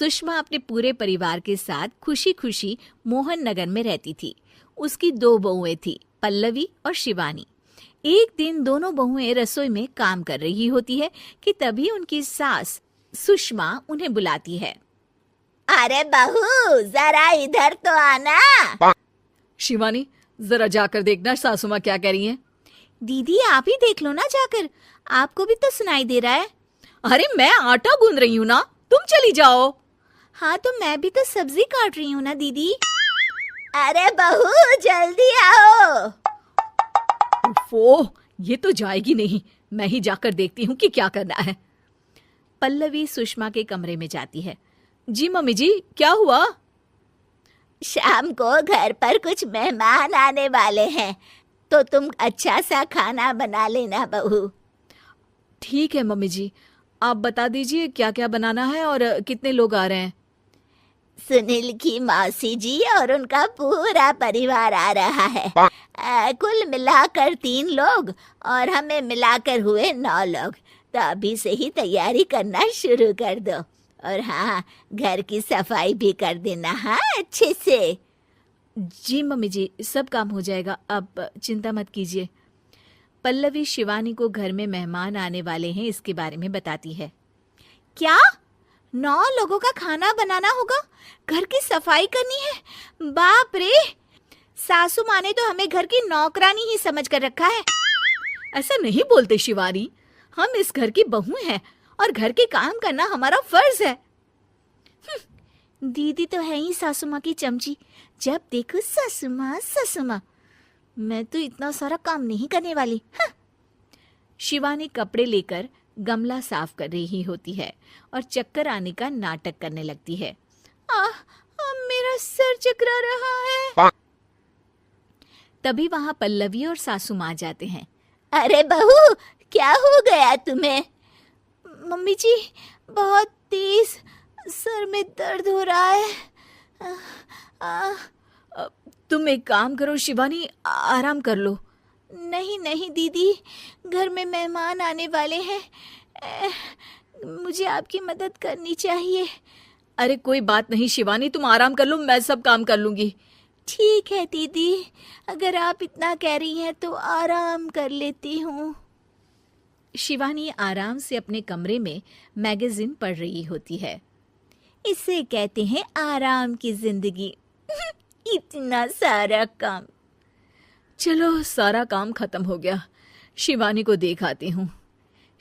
सुषमा अपने पूरे परिवार के साथ खुशी खुशी मोहन नगर में रहती थी। उसकी 2 बहुएं थी, पल्लवी और शिवानी। एक दिन दोनों बहुएं रसोई में काम कर रही होती है कि तभी उनकी सास सुषमा उन्हें बुलाती है। अरे बहू, जरा इधर तो आना। शिवानी, जरा जाकर देखना सासू माँ क्या कह रही हैं। दीदी आप ही देख लो ना जाकर, आपको भी तो सुनाई दे रहा है। अरे मैं आटा गूंद रही हूँ ना, तुम चली जाओ। हाँ तो मैं भी तो सब्जी काट रही हूँ ना दीदी। अरे बहू जल्दी आओ। ओह, ये तो जाएगी नहीं, मैं ही जाकर देखती हूँ कि क्या करना है। पल्लवी सुषमा के कमरे में जाती है। जी मम्मी जी, क्या हुआ? शाम को घर पर कुछ मेहमान आने वाले हैं, तो तुम अच्छा सा खाना बना लेना बहू। ठीक है मम्मी जी, आप बता दीजिए क्या क्या बनाना है और कितने लोग आ रहे हैं। सुनील की मौसी जी और उनका पूरा परिवार आ रहा है। कुल मिलाकर 3 लोग और हमें मिलाकर हुए 9 लोग। तो अभी से ही तैयारी करना शुरू कर दो। और हाँ, घर की सफाई भी कर देना, हाँ, अच्छे से। जी मम्मी जी, सब काम हो जाएगा, आप चिंता मत कीजिए। पल्लवी शिवानी को घर में मेहमान आने वाले हैं इसके बारे में बताती है। क्या 9 लोगों का खाना बनाना होगा, घर की सफाई करनी है? बाप रे, सासू माँ ने तो हमें घर की नौकरानी ही समझ कर रखा है। ऐसा नहीं बोलते शिवानी, हम इस घर की बहू हैं और घर के काम करना हमारा फर्ज है। दीदी तो है ही सासू माँ की चमची, जब देखो सासू माँ सासू माँ। मैं तो इतना सारा काम नहीं करने वाली। शिवानी कपड़े लेकर गमला साफ कर रही होती है और चक्कर आने का नाटक करने लगती है। मेरा सर चकरा रहा है। तभी वहां पल्लवी और सासू माँ जाते हैं। अरे बहू, क्या हो गया तुम्हें? मम्मी जी, बहुत तेज सर में दर्द हो रहा है। तुम एक काम करो शिवानी, आराम कर लो। नहीं नहीं दीदी, घर में मेहमान आने वाले हैं, मुझे आपकी मदद करनी चाहिए। अरे कोई बात नहीं शिवानी, तुम आराम कर लो, मैं सब काम कर लूंगी। ठीक है दीदी, अगर आप इतना कह रही हैं तो आराम कर लेती हूँ। शिवानी आराम से अपने कमरे में मैगजीन पढ़ रही होती है। इसे कहते हैं आराम की जिंदगी। इतना सारा काम। चलो, सारा काम खत्म हो गया, शिवानी को देख आती हूँ।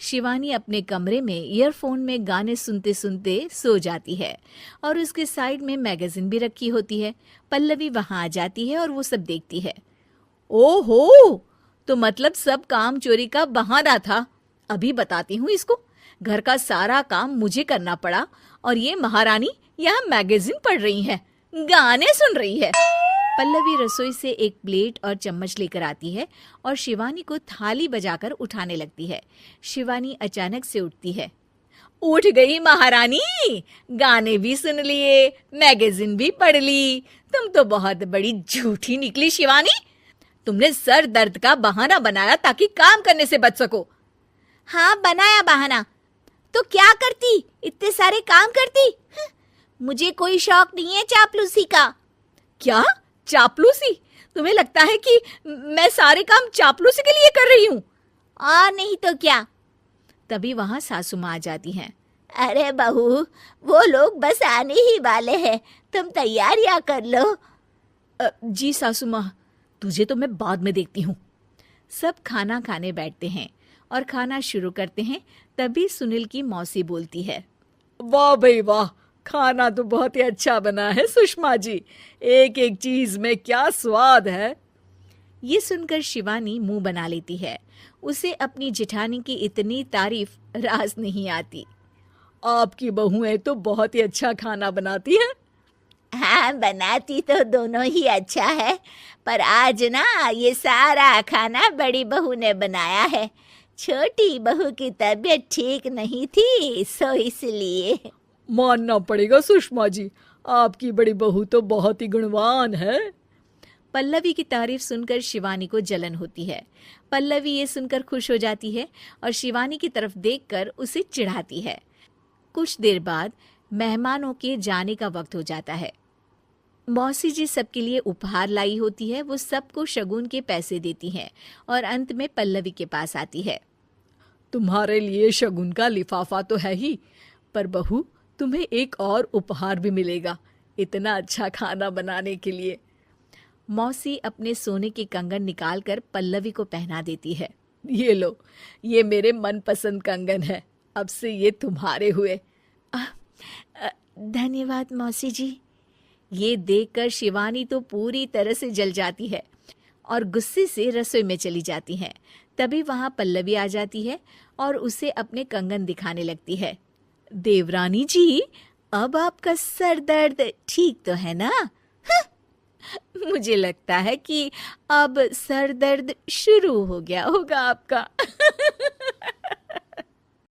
शिवानी अपने कमरे में ईयरफोन में गाने सुनते सुनते सो जाती है और उसके साइड में मैगजीन भी रखी होती है। पल्लवी वहां आ जाती है और वो सब देखती है। ओहो, तो मतलब सब काम चोरी का बहाना था। अभी बताती हूँ इसको। घर का सारा काम मुझे करना पड़ा और ये महारानी यहाँ मैगजीन पढ़ रही है, गाने सुन रही है। पल्लवी रसोई से एक प्लेट और चम्मच लेकर आती है और शिवानी को थाली बजाकर उठाने लगती है। शिवानी अचानक से उठती है। उठ गई महारानी, गाने भी सुन लिए, मैगजीन भी पढ़ ली। तुम तो बहुत बड़ी झूठी निकली शिवानी। तुमने सर दर्द का बहाना बनाया ताकि काम करने से बच सको। हाँ, बनाया बहाना, तो क्या करती, इतने सारे काम करती। मुझे कोई शौक नहीं है चापलूसी का। क्या चापलूसी? तुम्हें लगता है कि मैं सारे काम चापलूसी के लिए कर रही हूँ? और नहीं तो क्या। तभी वहां सासू माँ आ जाती हैं। अरे बहू, वो लोग बस आने ही वाले हैं, तुम तैयारियां कर लो। जी सासू माँ, तुझे तो मैं बाद में देखती हूँ। सब खाना खाने बैठते हैं और खाना शुरू करते हैं। तभी सुनील की मौसी बोलती है। वाह भाई वाह, खाना तो बहुत ही अच्छा बना है सुषमा जी, एक एक चीज में क्या स्वाद है। ये सुनकर शिवानी मुंह बना लेती है। उसे अपनी जेठानी की इतनी तारीफ रास नहीं आती। आपकी बहुएं तो बहुत ही अच्छा खाना बनाती हैं। हाँ, बनाती तो दोनों ही अच्छा है, पर आज ना ये सारा खाना बड़ी बहू ने बनाया है। छोटी बहू की तबीयत ठीक नहीं थी, सो इसलिए। मानना पड़ेगा सुषमा जी, आपकी बड़ी बहू तो बहुत ही गुणवान है। पल्लवी की तारीफ सुनकर शिवानी को जलन होती है। पल्लवी ये सुनकर खुश हो जाती है और शिवानी की तरफ देखकर उसे चिढ़ाती है। कुछ देर बाद मेहमानों के जाने का वक्त हो जाता है। मौसी जी सबके लिए उपहार लाई होती है। वो सबको शगुन के पैसे देती हैं और अंत में पल्लवी के पास आती है। तुम्हारे लिए शगुन का लिफाफा तो है ही, पर बहू तुम्हें एक और उपहार भी मिलेगा इतना अच्छा खाना बनाने के लिए। मौसी अपने सोने के कंगन निकालकर पल्लवी को पहना देती है। ये लो, ये मेरे मनपसंद कंगन है, अब से ये तुम्हारे हुए। धन्यवाद मौसी जी। ये देखकर शिवानी तो पूरी तरह से जल जाती है और गुस्से से रसोई में चली जाती है। तभी वहां पल्लवी आ जाती है और उसे अपने कंगन दिखाने लगती है। देवरानी जी, अब आपका सर दर्द ठीक तो है ना? मुझे लगता है कि अब सर दर्द शुरू हो गया होगा आपका।